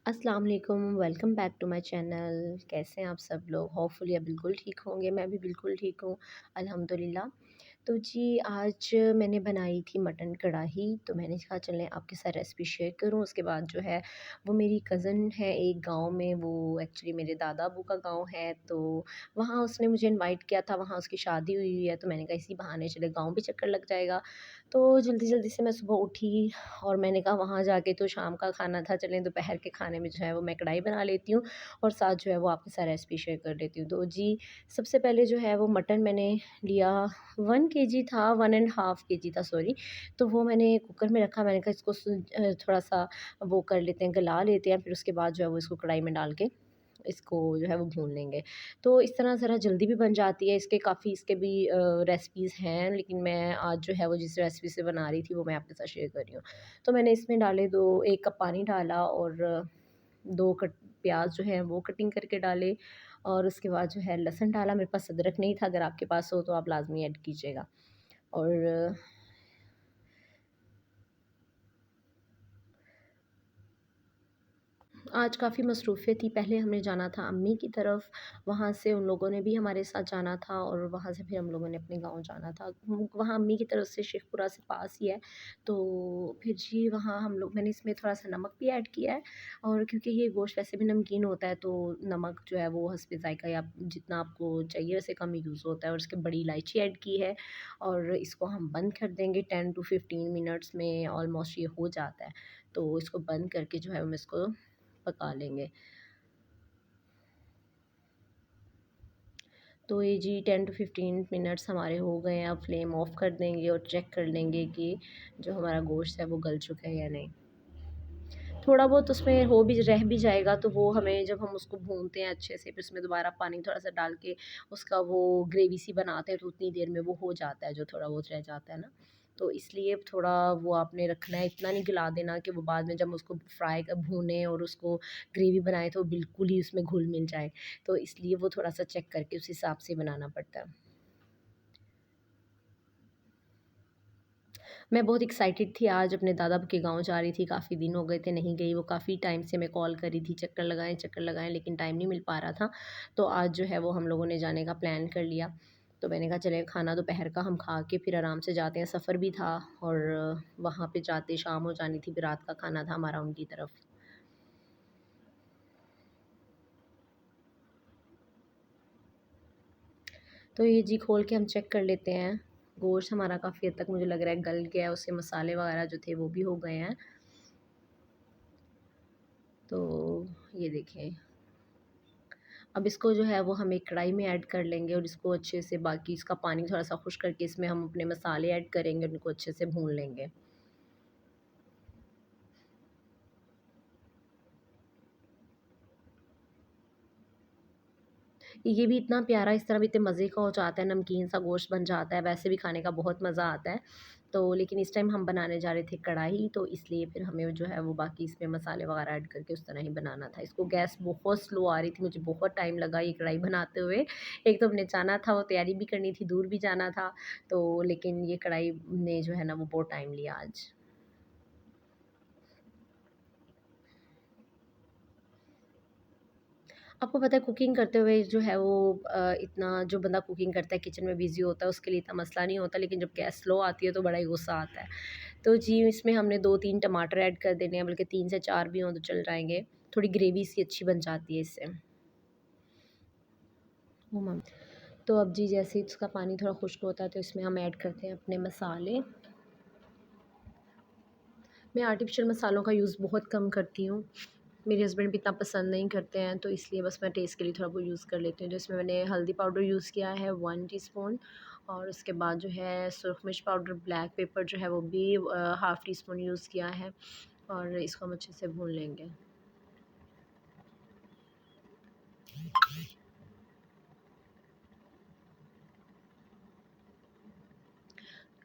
अस्सलाम वालेकुम, welcome back to my channel. कैसे हैं आप सब लोग? होपफुली आप बिल्कुल ठीक होंगे, मैं भी बिल्कुल ठीक हूँ, अल्हम्दुलिल्लाह। तो जी, आज मैंने बनाई थी मटन कढ़ाई, तो मैंने कहा चलें आपके साथ रेसिपी शेयर करूँ। उसके बाद जो है वो मेरी कज़न है एक गाँव में, वो एक्चुअली मेरे दादा अबू का गाँव है, तो वहाँ उसने मुझे इनवाइट किया था, वहाँ उसकी शादी हुई हुई है, तो मैंने कहा इसी बहाने चले गाँव भी चक्कर लग जाएगा। तो जल्दी-जल्दी से मैं सुबह उठी और मैंने कहा वहाँ जाके तो शाम का खाना था, चलें दोपहर के खाने में जो है वो मैं कढ़ाई बना लेती हूँ और साथ जो है वो आपके साथ रेसिपी शेयर कर लेती हूँ। तो जी, सबसे पहले जो है वो मटन मैंने लिया, 1 केजी था, 1 एंड हाफ केजी था सॉरी। तो वो मैंने कुकर में रखा, मैंने कहा इसको थोड़ा-सा वो कर लेते हैं, गला लेते हैं, फिर उसके बाद जो है वो इसको कढ़ाई में डाल के इसको जो है वो भून लेंगे। तो इस तरह ज़रा जल्दी भी बन जाती है, इसके काफ़ी इसके भी रेसिपीज़ हैं, लेकिन मैं आज जो है वो जिस रेसिपी से बना रही थी वो मैं आपके साथ शेयर कर रही हूँ। तो मैंने इसमें डाले 2 1 कप पानी डाला और 2 कट प्याज़ जो हैं वो कटिंग करके डाले और उसके बाद जो है लहसुन डाला। मेरे पास अदरक नहीं था, अगर आपके पास हो तो आप लाज़मी ऐड कीजिएगा। और आज काफ़ी मसरूफ़ियत थी, पहले हमने जाना था अम्मी की तरफ, वहाँ से उन लोगों ने भी हमारे साथ जाना था और वहाँ से फिर हम लोगों ने अपने गाँव जाना था। वहाँ अम्मी की तरफ से शेखपुरा से पास ही है, तो फिर जी वहाँ हम लोग मैंने इसमें थोड़ा-सा नमक भी ऐड किया है और क्योंकि ये गोश्त वैसे भी नमकीन होता है, तो नमक जो है वो हस्बे ज़ायक़ा या जितना आपको चाहिए वैसे कम यूज़ होता है और उसके बड़ी इलायची ऐड की है और इसको हम बंद कर देंगे 10 टू 15 मिनट्स में ऑलमोस्ट ये हो जाता है। तो इसको बंद करके जो है हम इसको पका लेंगे। तो ये जी 10 टू 15 मिनट्स हमारे हो गए हैं, अब फ्लेम ऑफ कर देंगे और चेक कर लेंगे कि जो हमारा गोश्त है वो गल चुका है या नहीं। थोड़ा बहुत उसमें हो भी रह भी जाएगा तो वो हमें जब हम उसको भूनते हैं अच्छे से, फिर उसमें दोबारा पानी थोड़ा-सा डाल के उसका वो ग्रेवी सी बनाते हैं, तो उतनी देर में वो हो जाता है जो थोड़ा बहुत रह जाता है ना। तो इसलिए थोड़ा वो आपने रखना है, इतना नहीं गला देना कि वो बाद में जब उसको भूनें और उसको ग्रेवी बनाएँ तो बिल्कुल ही उसमें घुल-मिल जाए। तो इसलिए वो थोड़ा-सा चेक करके उस हिसाब से बनाना पड़ता है। मैं बहुत एक्साइटेड थी, आज अपने दादा के गाँव जा रही थी, काफ़ी दिन हो गए थे नहीं गई, वो काफ़ी टाइम से मैं कॉल कर रही थी चक्कर लगाएँ लेकिन टाइम नहीं मिल पा रहा था। तो आज जो है वो हम लोगों ने जाने का प्लान कर लिया। तो मैंने कहा चलें खाना दोपहर का हम खा के फिर आराम से जाते हैं, सफ़र भी था और वहाँ पे जाते शाम हो जानी थी, फिर रात का खाना था हमारा उनकी तरफ। तो ये जी खोल के हम चेक कर लेते हैं, गोश्त हमारा काफ़ी हद तक मुझे लग रहा है गल गया है, उसके मसाले वगैरह जो थे वो भी हो गए हैं। तो ये देखें, अब इसको जो है वो हम एक कढ़ाई में ऐड कर लेंगे और इसको अच्छे से बाकी इसका पानी थोड़ा-सा खुश्क करके इसमें हम अपने मसाले ऐड करेंगे और इनको अच्छे से भून लेंगे। ये भी इतना प्यारा इस तरह भी इतने मज़े का हो जाता है, नमकीन सा गोश्त बन जाता है, वैसे भी खाने का बहुत मज़ा आता है। तो लेकिन इस टाइम हम बनाने जा रहे थे कढ़ाई, तो इसलिए फिर हमें जो है वो बाकी इसमें मसाले वगैरह ऐड करके उस तरह ही बनाना था। इसको गैस बहुत स्लो आ रही थी, मुझे बहुत टाइम लगा ये कढ़ाई बनाते हुए। एक तो हमने जाना था, वो तैयारी भी करनी थी, दूर भी जाना था, तो लेकिन ये कढ़ाई ने जो है ना वो बहुत टाइम लिया आज। आपको पता है कुकिंग करते हुए जो है वो इतना जो बंदा कुकिंग करता है किचन में बिज़ी होता है उसके लिए इतना मसला नहीं होता, लेकिन जब गैस स्लो आती है तो बड़ा ही गुस्सा आता है। तो जी इसमें हमने 2-3 टमाटर ऐड कर देने हैं, बल्कि 3 से 4 भी हों तो चल जाएँगे। थोड़ी ग्रेवी सी अच्छी बन जाती है इससे। वो मम तो अब जी जैसे ही इसका पानी थोड़ा खुश्क होता है तो इसमें हम ऐड करते हैं अपने मसाले। मैं आर्टिफ़िशियल मसालों का यूज़ बहुत कम करती हूँ। मेरे हस्बैंड भी इतना पसंद नहीं करते हैं, तो इसलिए बस मैं टेस्ट के लिए थोड़ा बहुत यूज़ कर लेती हूँ। जिसमें मैंने हल्दी पाउडर यूज़ किया है 1 टीस्पून और उसके बाद जो है सुरख मिर्च पाउडर, ब्लैक पेपर जो है वो भी हाफ़ टी स्पून यूज़ किया है और इसको हम अच्छे से भून लेंगे।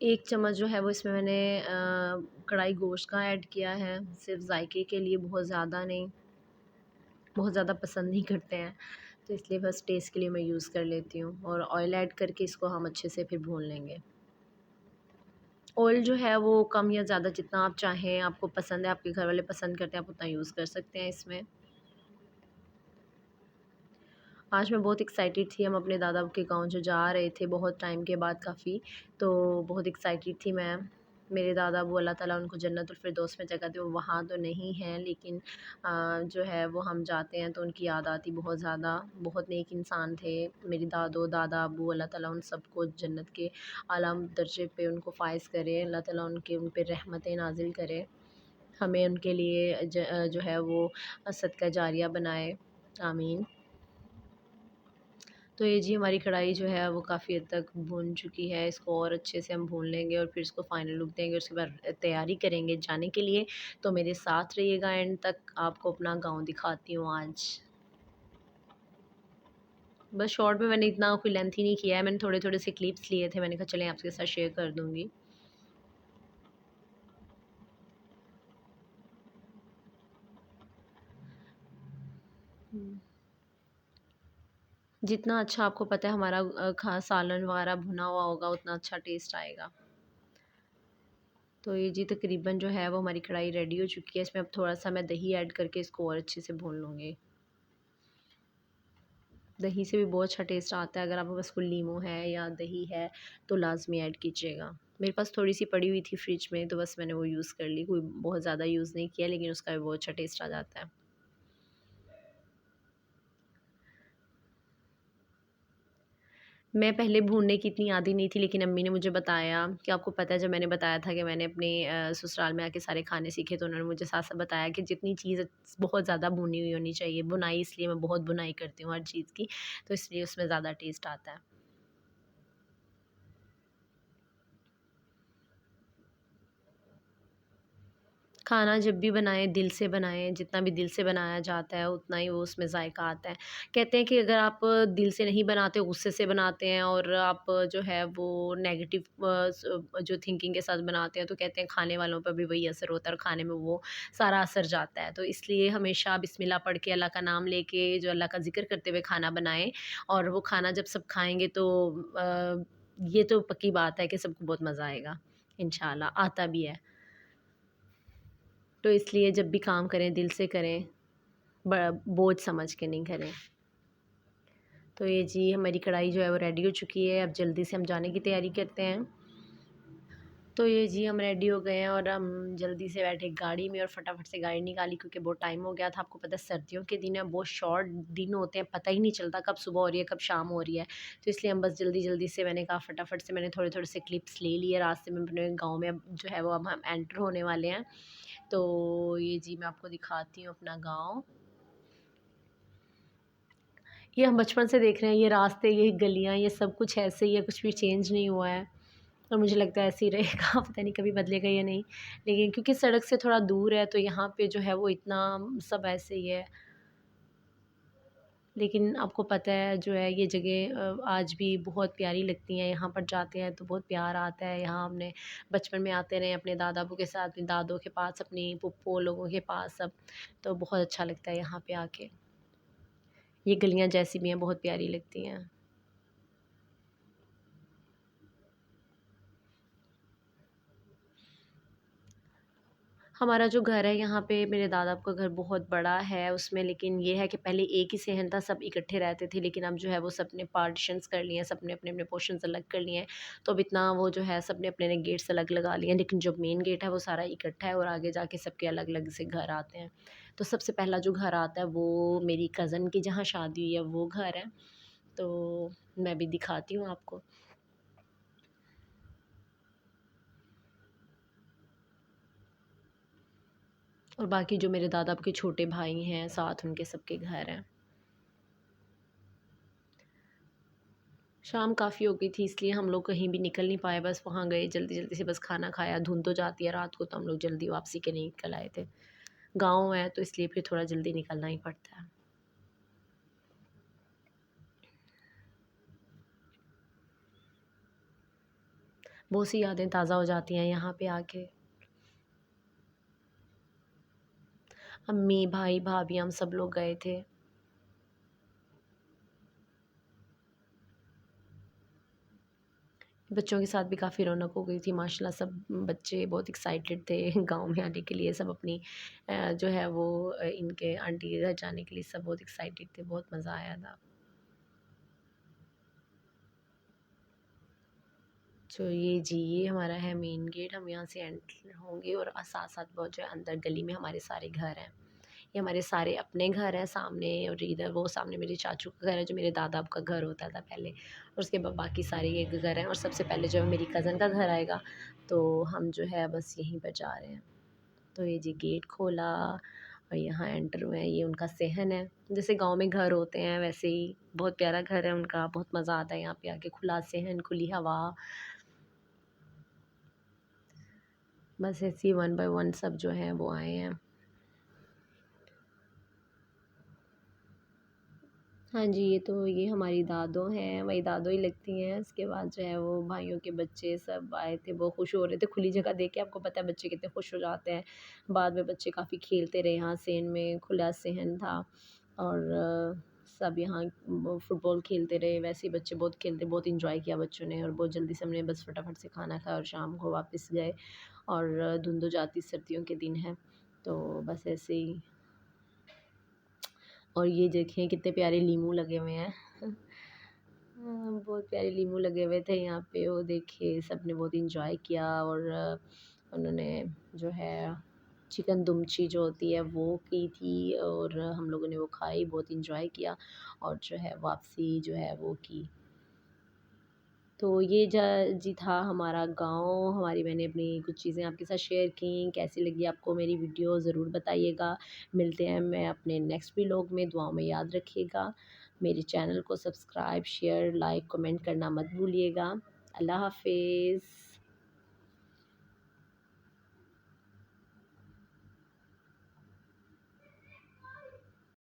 1 चम्मच जो है वो इसमें मैंने कढ़ाई गोश्त का ऐड किया है, सिर्फ़ ज़ायके के लिए, बहुत ज़्यादा नहीं। बहुत ज़्यादा पसंद नहीं करते हैं, तो इसलिए बस टेस्ट के लिए मैं यूज़ कर लेती हूँ और ऑयल ऐड करके इसको हम अच्छे से फिर भून लेंगे। ऑयल जो है वो कम या ज़्यादा जितना आप चाहें, आपको पसंद है, आपके घर वाले पसंद करते हैं, आप उतना यूज़ कर सकते हैं इसमें। आज मैं बहुत एक्साइटेड थी, हम अपने दादा के गाँव जो जा रहे थे बहुत टाइम के बाद काफ़ी, तो बहुत एक्साइटेड थी मैं। मेरे दादा वो अल्लाह ताला उनको जन्नतुल फ़िरदौस में जगह दे, वो वहाँ तो नहीं हैं लेकिन जो है वो हम जाते हैं तो उनकी याद आती बहुत ज़्यादा। बहुत नेक इंसान थे मेरे दादा, अब्बू, अल्लाह ताला उन सबको जन्नत के आला दर्जे पे उनको फ़ाइज़ करे, अल्लाह ताला उन पे रहमतें नाज़िल करे। हमें उनके लिए जो है वो सदका जारिया बनाए। आमीन। तो ये जी हमारी कढ़ाई जो है वो काफ़ी हद तक भुन चुकी है, इसको और अच्छे से हम भून लेंगे और फिर इसको फाइनल लुक देंगे, उसके बाद तैयारी करेंगे जाने के लिए। तो मेरे साथ रहिएगा एंड तक, आपको अपना गाँव दिखाती हूँ आज। बस शॉर्ट में मैंने इतना कोई लेंथ ही नहीं किया है, मैंने थोड़े-थोड़े से क्लिप्स लिए थे, मैंने कहा चलें आपके साथ शेयर कर दूँगी। हुँ। जितना अच्छा आपको पता है हमारा खा सालन वगैरह भुना हुआ होगा उतना अच्छा टेस्ट आएगा। तो ये जी तकरीबन जो है वो हमारी कढ़ाई रेडी हो चुकी है, इसमें अब थोड़ा-सा मैं दही ऐड करके इसको और अच्छे से भून लूँगी। दही से भी बहुत अच्छा टेस्ट आता है, अगर आपके पास कोई नींबू है या दही है तो लाज़मी ऐड कीजिएगा। मेरे पास थोड़ी-सी पड़ी हुई थी फ्रिज में तो बस मैंने वो यूज़ कर ली, कोई बहुत ज़्यादा यूज़ नहीं किया लेकिन उसका भी बहुत अच्छा टेस्ट आ जाता है। मैं पहले भूनने की इतनी आदी नहीं थी लेकिन अम्मी ने मुझे बताया कि आपको पता है जब मैंने बताया था कि मैंने अपने ससुराल में आके सारे खाने सीखे तो उन्होंने मुझे साथ-साथ बताया कि जितनी चीज़ बहुत ज़्यादा भुनी हुई होनी चाहिए। भुनाई इसलिए मैं बहुत भुनाई करती हूँ हर चीज़ की, तो इसलिए उसमें ज़्यादा टेस्ट आता है। खाना जब भी बनाएँ, दिल से बनाएँ, जितना भी दिल से बनाया जाता है, उतना ही वो उसमें ज़ायक़ा आता है। कहते हैं कि अगर आप दिल से नहीं बनाते, गुस्से से बनाते हैं और आप जो है वो नेगेटिव जो थिंकिंग के साथ बनाते हैं, तो कहते हैं खाने वालों पे भी वही असर होता है और खाने में वो सारा असर जाता है। तो इसलिए हमेशा बिस्मिल्लाह पढ़ के, अल्लाह का नाम लेके, जो अल्लाह का ज़िक्र करते हुए खाना बनाएँ और वो खाना जब सब खाएँगे तो ये तो पक्की बात है कि सबको बहुत मज़ा आएगा, इंशाअल्लाह, आता भी है। तो इसलिए जब भी काम करें दिल से करें, बोझ समझ के नहीं करें। तो ये जी हमारी कढ़ाई जो है वो रेडी हो चुकी है, अब जल्दी से हम जाने की तैयारी करते हैं। तो ये जी हम रेडी हो गए हैं और हम जल्दी से बैठे गाड़ी में और फटाफट से गाड़ी निकाली क्योंकि बहुत टाइम हो गया था। आपको पता है सर्दियों के दिन है, बहुत शॉर्ट दिन होते हैं, पता ही नहीं चलता कब सुबह हो रही है, कब शाम हो रही है। तो इसलिए हम बस जल्दी-जल्दी से, मैंने कहा फटाफट से मैंने थोड़े-थोड़े से क्लिप्स ले लिए रास्ते में अपने गाँव में। अब जो है वो अब हम एंटर होने वाले हैं। तो ये जी मैं आपको दिखाती हूँ अपना गाँव। ये हम बचपन से देख रहे हैं, ये रास्ते, ये गलियाँ, ये सब कुछ ऐसे ही है, कुछ भी चेंज नहीं हुआ है और मुझे लगता है ऐसे ही रहेगा। पता नहीं कभी बदलेगा या नहीं। लेकिन क्योंकि सड़क से थोड़ा दूर है तो यहाँ पे जो है वो इतना सब ऐसे ही है। लेकिन आपको पता है जो है ये जगह आज भी बहुत प्यारी लगती हैं, यहाँ पर जाते हैं तो बहुत प्यार आता है। यहाँ हमने बचपन में आते रहे अपने दादा-अबू के साथ, अपने दादों के पास, अपनी फुप्पो लोगों के पास सब, तो बहुत अच्छा लगता है यहाँ पे आके। ये गलियाँ जैसी भी हैं बहुत प्यारी लगती हैं। हमारा जो घर है यहाँ पे, मेरे दादा का घर बहुत बड़ा है उसमें, लेकिन ये है कि पहले एक ही सहन था, सब इकट्ठे रहते थे, लेकिन अब जो है वो सबने पार्टीशंस कर लिए हैं, सबने अपने-अपने पोर्शंस अलग कर लिए हैं। तो अब इतना वो जो है सबने अपने गेट्स अलग लगा लिए हैं, लेकिन जो मेन गेट है वो सारा इकट्ठा है और आगे जाके सबके अलग-अलग से घर आते हैं। तो सबसे पहला जो घर आता है वो मेरी कज़न की जहाँ शादी हुई है वो घर है, तो मैं भी दिखाती हूँ आपको। और बाकी जो मेरे दादा के छोटे भाई हैं, साथ उनके सबके घर हैं। शाम काफ़ी हो गई थी इसलिए हम लोग कहीं भी निकल नहीं पाए, बस वहाँ गए जल्दी-जल्दी से, बस खाना खाया, धुंध तो जाती है रात को, तो हम लोग जल्दी वापसी के लिए निकल आए थे। गाँव है तो इसलिए फिर थोड़ा जल्दी निकलना ही पड़ता है। बहुत सी यादें ताज़ा हो जाती हैं यहाँ पे आके। अम्मी, भाई, भाभी हम सब लोग गए थे। बच्चों के साथ भी काफ़ी रौनक हो गई थी माशाल्लाह। सब बच्चे बहुत एक्साइटेड थे गाँव में आने के लिए। सब अपनी जो है वो इनके आंटी के घर जाने के लिए सब बहुत एक्साइटेड थे। बहुत मज़ा आया था। तो ये हमारा है मेन गेट। हम यहाँ से एंटर होंगे और साथ-साथ वो जो है अंदर गली में हमारे सारे घर हैं। ये हमारे सारे अपने घर हैं सामने, और इधर वो सामने मेरे चाचू का घर है जो मेरे दादा का घर होता था पहले, और उसके बाद बाकी सारे ये घर हैं, और सबसे पहले जो है मेरी कज़न का घर आएगा। तो हम जो है बस यहीं पर जा रहे हैं। तो ये जी गेट खोला और यहाँ एंटर हुए हैं। ये उनका सहन है, जैसे गाँव में घर होते हैं वैसे ही बहुत प्यारा घर है उनका। बहुत मज़ा आता है यहाँ पे आके, खुला सहन, खुली हवा। बस ऐसे ही वन बाय वन सब जो हैं वो आए हैं। हाँ जी, ये हमारी दादो हैं, वही दादो ही लगती हैं। उसके बाद जो है वो भाइयों के बच्चे सब आए थे, वो खुश हो रहे थे। खुली जगह देख के आपको पता है बच्चे कितने खुश हो जाते हैं। बाद में बच्चे काफ़ी खेलते रहे यहाँ सहन में, खुला सहन था। और सब यहाँ वो फुटबॉल खेलते रहे। वैसे ही बच्चे बहुत खेलते, बहुत एन्जॉय किया बच्चों ने, और बहुत जल्दी से हमने बस फटाफट से खाना खाया और शाम को वापस गए। और धुंध हो जाती, सर्दियों के दिन हैं, तो बस ऐसे ही। और ये देखें कितने प्यारे लीमू लगे हुए हैं। बहुत प्यारे लीमू लगे हुए थे यहाँ पे। वो देखिए सबने बहुत एंजॉय किया। और उन्होंने जो है चिकन दुमची जो होती है वो की थी, और हम लोगों ने वो खाई, बहुत एंजॉय किया, और जो है वापसी जो है वो की। तो ये जी था हमारा गाँव। हमारी मैंने अपनी कुछ चीज़ें आपके साथ शेयर की। कैसी लगी आपको मेरी वीडियो ज़रूर बताइएगा। मिलते हैं मैं अपने नेक्स्ट व्लॉग में। दुआओं में याद रखिएगा। मेरे चैनल को सब्सक्राइब, शेयर, लाइक, कमेंट करना मत भूलिएगा। अल्लाह हाफ़िज़।